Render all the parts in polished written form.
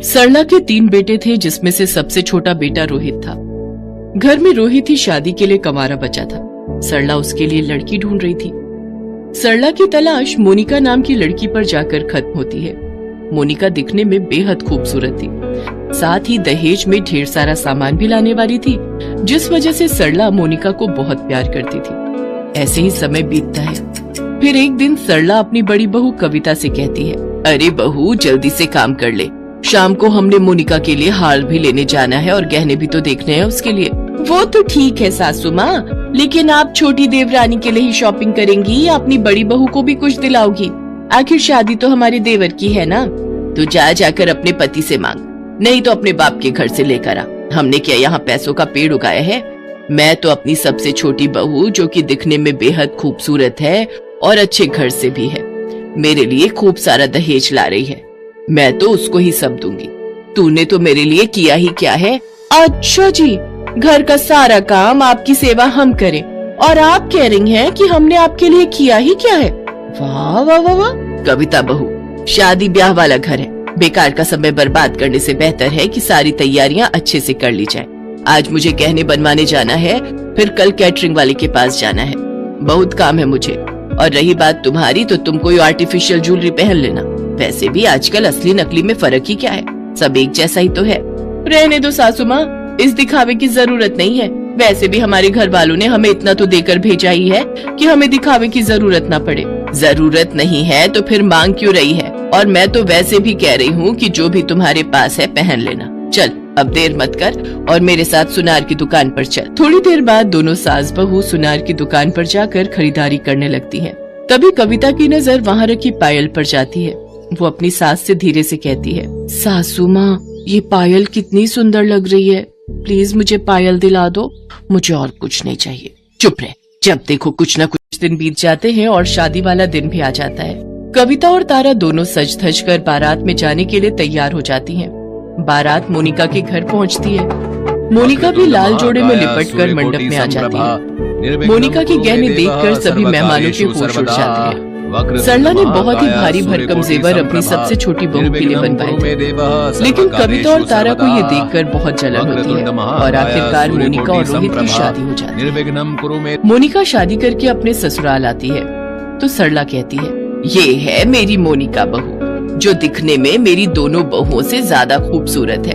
सरला के 3 बेटे थे, जिसमें से सबसे छोटा बेटा रोहित था। घर में रोहित ही शादी के लिए कमारा बचा था। सरला उसके लिए लड़की ढूंढ रही थी। सरला की तलाश मोनिका नाम की लड़की पर जाकर खत्म होती है। मोनिका दिखने में बेहद खूबसूरत थी, साथ ही दहेज में ढेर सारा सामान भी लाने वाली थी, जिस वजह से सरला मोनिका को बहुत प्यार करती थी। ऐसे ही समय बीतता है। फिर एक दिन सरला अपनी बड़ी बहू कविता से कहती है, अरे बहू जल्दी से काम कर ले, शाम को हमने मोनिका के लिए हार भी लेने जाना है और गहने भी तो देखने हैं उसके लिए। वो तो ठीक है सासू माँ, लेकिन आप छोटी देवरानी के लिए ही शॉपिंग करेंगी या अपनी बड़ी बहू को भी कुछ दिलाओगी? आखिर शादी तो हमारे देवर की है ना। तो जाकर अपने पति से मांग, नहीं तो अपने बाप के घर से लेकर आ। हमने क्या यहाँ पैसों का पेड़ उगाया है? मैं तो अपनी सबसे छोटी बहू, जो कि दिखने में बेहद खूबसूरत है और अच्छे घर से भी है, मेरे लिए खूब सारा दहेज ला रही है। मैं तो उसको ही सब दूंगी। तूने तो मेरे लिए किया ही क्या है? अच्छा जी, घर का सारा काम आपकी सेवा हम करें और आप कह रही हैं कि हमने आपके लिए किया ही क्या है? वाह वाह वाह वाह। कविता बहू, शादी ब्याह वाला घर है, बेकार का समय बर्बाद करने से बेहतर है कि सारी तैयारियां अच्छे से कर ली जाए। आज मुझे गहने बनवाने जाना है, फिर कल कैटरिंग वाले के पास जाना है, बहुत काम है मुझे। और रही बात तुम्हारी, तो तुम कोई आर्टिफिशियल ज्वेलरी पहन लेना। वैसे भी आजकल असली नकली में फर्क ही क्या है, सब एक जैसा ही तो है। रहने दो सासू माँ, इस दिखावे की जरूरत नहीं है। वैसे भी हमारे घर वालों ने हमें इतना तो देकर भेजा ही है कि हमें दिखावे की जरूरत ना पड़े। जरूरत नहीं है तो फिर मांग क्यों रही है? और मैं तो वैसे भी कह रही हूँ कि जो भी तुम्हारे पास है पहन लेना। चल अब देर मत कर और मेरे साथ सुनार की दुकान पर चल। थोड़ी देर बाद दोनों सास बहू सुनार की दुकान पर जाकर खरीदारी करने लगती हैं। तभी कविता की नजर वहाँ रखी पायल पर जाती है। वो अपनी सास से धीरे से कहती है, सासू माँ ये पायल कितनी सुंदर लग रही है, प्लीज मुझे पायल दिला दो, मुझे और कुछ नहीं चाहिए। चुप रह, जब देखो कुछ न कुछ दिन बीत जाते हैं और शादी वाला दिन भी आ जाता है। कविता और तारा दोनों सज धज कर बारात में जाने के लिए तैयार हो जाती हैं। बारात मोनिका के घर पहुंचती है। मोनिका भी लाल जोड़े में लिपट कर मंडप में आ जाती है। मोनिका के गहने देखकर सभी मेहमानों के होश उड़ जाते हैं। सरला ने बहुत ही भारी भरकम जेवर अपनी सबसे छोटी बहू के लिए बनवाए थे, लेकिन कविता और तारा को ये देखकर बहुत जलन होती है और आखिरकार मोनिका और रोहित की शादी हो जाती है। मोनिका शादी करके अपने ससुराल आती है तो सरला कहती है, ये है मेरी मोनिका बहू, जो दिखने में मेरी दोनों बहुओं से ज्यादा खूबसूरत है,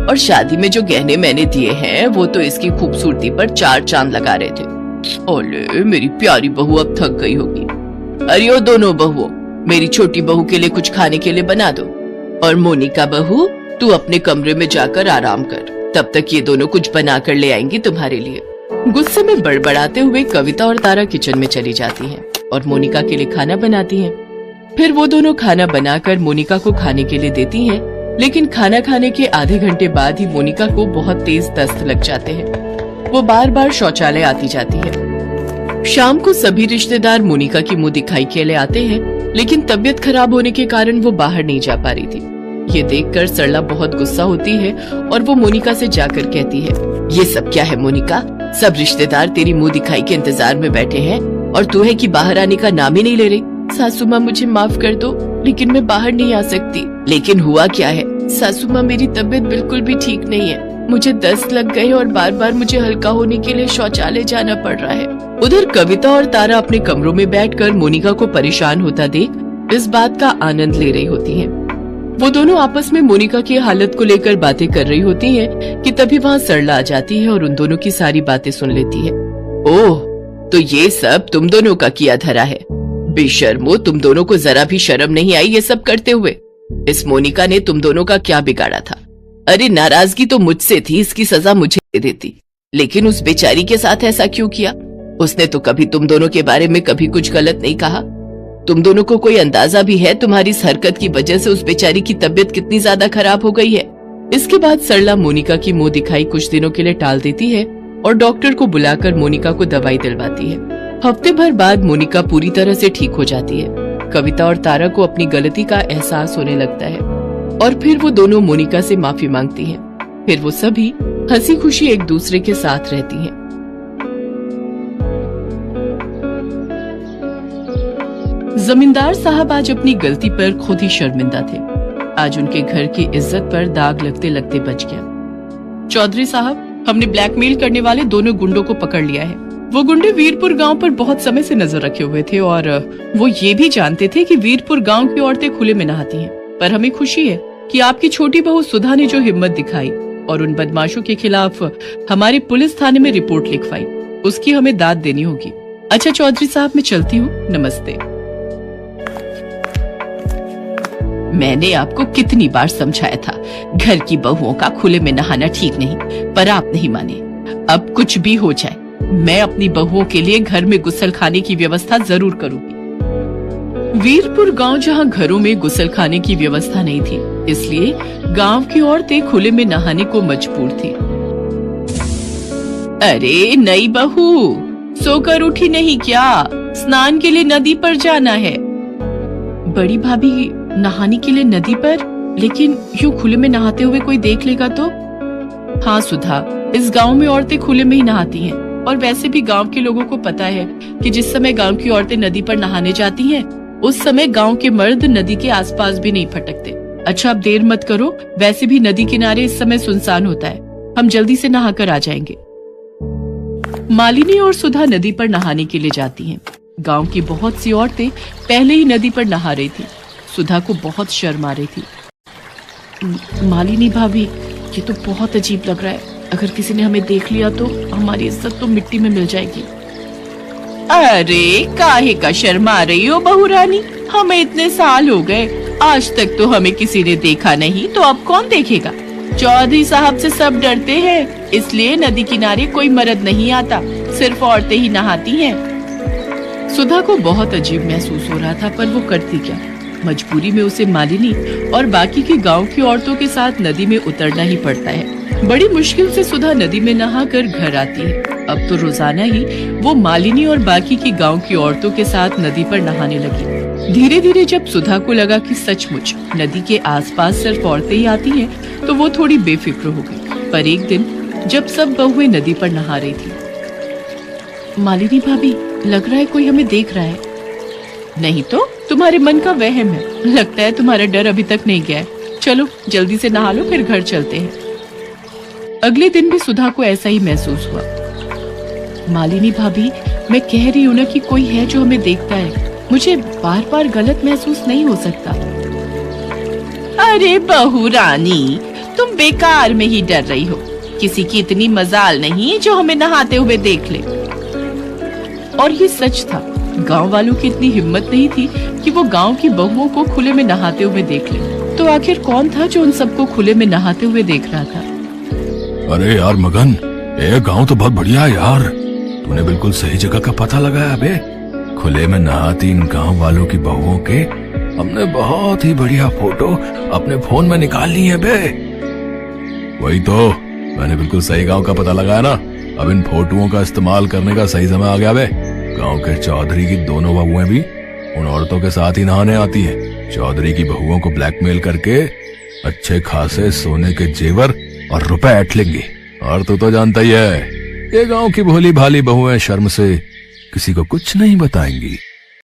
और शादी में जो गहने मैंने दिए हैं वो तो इसकी खूबसूरती पर 4 चांद लगा रहे थे। ओले मेरी प्यारी बहू अब थक गई होगी। अरे ओ दोनों बहुओं, मेरी छोटी बहू के लिए कुछ खाने के लिए बना दो, और मोनिका बहू तू अपने कमरे में जाकर आराम कर, तब तक ये दोनों कुछ बना कर ले आएंगी तुम्हारे लिए। गुस्से में बड़बड़ाते हुए कविता और तारा किचन में चली जाती हैं और मोनिका के लिए खाना बनाती हैं। फिर वो दोनों खाना बनाकर मोनिका को खाने के लिए देती हैं, लेकिन खाना खाने के आधे घंटे बाद ही मोनिका को बहुत तेज दस्त लग जाते हैं। वो बार बार शौचालय आती जाती है। शाम को सभी रिश्तेदार मोनिका की मुंह दिखाई के लिए आते हैं, लेकिन तबीयत खराब होने के कारण वो बाहर नहीं जा पा रही थी। ये देखकर सरला बहुत गुस्सा होती है और वो मोनिका से जाकर कहती है, ये सब क्या है मोनिका? सब रिश्तेदार तेरी मुंह दिखाई के इंतजार में बैठे हैं और तू है कि बाहर आने का नाम ही नहीं ले रही। सासू माँ मुझे माफ कर दो, लेकिन मैं बाहर नहीं आ सकती। लेकिन हुआ क्या है? सासू माँ मेरी तबीयत बिल्कुल भी ठीक नहीं है, मुझे दस्त लग गए और बार बार मुझे हल्का होने के लिए शौचालय जाना पड़ रहा है। उधर कविता और तारा अपने कमरों में बैठकर मोनिका को परेशान होता देख इस बात का आनंद ले रही होती हैं। वो दोनों आपस में मोनिका की हालत को लेकर बातें कर रही होती हैं कि तभी वहाँ सरला आ जाती है और उन दोनों की सारी बातें सुन लेती है। ओह, तो ये सब तुम दोनों का किया धरा है। बेशर्मो, तुम दोनों को जरा भी शर्म नहीं आई ये सब करते हुए? इस मोनिका ने तुम दोनों का क्या बिगाड़ा था? अरे नाराजगी तो मुझसे थी, इसकी सजा मुझे दे देती, लेकिन उस बेचारी के साथ ऐसा क्यों किया? उसने तो कभी तुम दोनों के बारे में कभी कुछ गलत नहीं कहा। तुम दोनों को कोई अंदाजा भी है तुम्हारी इस हरकत की वजह से उस बेचारी की तबीयत कितनी ज्यादा खराब हो गई है? इसके बाद सरला मोनिका की मुंह दिखाई कुछ दिनों के लिए टाल देती है और डॉक्टर को बुलाकर मोनिका को दवाई दिलवाती है। हफ्ते भर बाद मोनिका पूरी तरह से ठीक हो जाती है। कविता और तारा को अपनी गलती का एहसास होने लगता है और फिर वो दोनों मोनिका से माफी मांगती हैं। फिर वो सभी हंसी खुशी एक दूसरे के साथ रहती हैं। जमींदार साहब आज अपनी गलती पर खुद ही शर्मिंदा थे। आज उनके घर की इज्जत पर दाग लगते लगते बच गया। चौधरी साहब, हमने ब्लैकमेल करने वाले दोनों गुंडों को पकड़ लिया है। वो गुंडे वीरपुर गांव पर बहुत समय से नजर रखे हुए थे और वो ये भी जानते थे कि वीरपुर गांव की औरतें खुले में नहाती हैं। पर हमें खुशी है कि आपकी छोटी बहू सुधा ने जो हिम्मत दिखाई और उन बदमाशों के खिलाफ हमारी पुलिस थाने में रिपोर्ट लिखवाई, उसकी हमें दाद देनी होगी। अच्छा चौधरी साहब, मैं चलती हूँ, नमस्ते। मैंने आपको कितनी बार समझाया था, घर की बहुओं का खुले में नहाना ठीक नहीं, पर आप नहीं माने। अब कुछ भी हो जाए, मैं अपनी बहुओं के लिए घर में गुसल खाने की व्यवस्था जरूर करूंगी। वीरपुर गांव जहां घरों में गुसल खाने की व्यवस्था नहीं थी, इसलिए गांव की औरतें खुले में नहाने को मजबूर थी। अरे नई बहू, सोकर उठी नहीं क्या? स्नान के लिए नदी पर जाना है। बड़ी भाभी, नहाने के लिए नदी पर? लेकिन यूं खुले में नहाते हुए कोई देख लेगा तो? हाँ सुधा, इस गांव में औरतें खुले में ही नहाती हैं और वैसे भी गांव के लोगों को पता है कि जिस समय गांव की औरतें नदी पर नहाने जाती हैं, उस समय गांव के मर्द नदी के आसपास भी नहीं फटकते। अच्छा अब देर मत करो, वैसे भी नदी किनारे इस समय सुनसान होता है, हम जल्दी से नहाकर आ जाएंगे। मालिनी और सुधा नदी पर नहाने के लिए जाती हैं। गांव की बहुत सी औरतें पहले ही नदी पर नहा रही थी। सुधा को बहुत शर्म आ रही थी। मालिनी भाभी, ये तो बहुत अजीब लग रहा है, अगर किसी ने हमें देख लिया तो हमारी इज्जत तो मिट्टी में मिल जाएगी। अरे काहे का शर्मा रही हो बहू रानी, हमें इतने साल हो गए, आज तक तो हमें किसी ने देखा नहीं, तो अब कौन देखेगा? चौधरी साहब से सब डरते हैं, इसलिए नदी किनारे कोई मर्द नहीं आता, सिर्फ औरतें ही नहाती हैं। सुधा को बहुत अजीब महसूस हो रहा था, पर वो करती क्या? मजबूरी में उसे मालिनी और बाकी की गांव की औरतों के साथ नदी में उतरना ही पड़ता है। बड़ी मुश्किल से सुधा नदी में नहाकर घर आती है। अब तो रोजाना ही वो मालिनी और बाकी की गांव की औरतों के साथ नदी पर नहाने लगी। धीरे धीरे जब सुधा को लगा कि सचमुच नदी के आसपास सिर्फ औरतें ही आती हैं, तो वो थोड़ी बेफिक्र हो गई। पर एक दिन जब सब बहुएं नदी पर नहा रही थी, मालिनी भाभी, लग रहा है कोई हमें देख रहा है। नहीं तो तुम्हारे मन का वहम है, लगता है तुम्हारा डर अभी तक नहीं गया है। चलो जल्दी से नहा लो, फिर घर चलते हैं। अगले दिन भी सुधा को ऐसा ही महसूस हुआ। मालिनी भाभी, मैं कह रही हूँ ना कि कोई है जो हमें देखता है, मुझे बार बार गलत महसूस नहीं हो सकता। अरे बहू रानी, तुम बेकार में ही डर रही हो, किसी की इतनी मजाल नहीं जो हमें नहाते हुए देख ले। और ये सच था, गांव वालों की इतनी हिम्मत नहीं थी कि वो गांव की बहुओं को खुले में नहाते हुए देख ले। तो आखिर कौन था जो उन सबको खुले में नहाते हुए देख रहा था? अरे यार मगन, ये गांव तो बहुत बढ़िया है यार, तूने बिल्कुल सही जगह का पता लगाया बे। खुले में नहाती इन गांव वालों की बहुओं के हमने बहुत ही बढ़िया फोटो अपने फोन में निकाल ली है बे। वही तो, मैंने बिल्कुल सही गांव का पता लगाया ना। अब इन फोटोओं का इस्तेमाल करने का सही समय आ गया बे। गांव के चौधरी की दोनों बहुएं भी उन औरतों के साथ ही नहाने आती हैं। चौधरी की बहुओं को ब्लैकमेल करके अच्छे खासे सोने के जेवर और रुपए ऐंठ लेंगी। और तू तो जानता ही है, ये गांव की भोली भाली बहुएं शर्म से किसी को कुछ नहीं बताएंगी।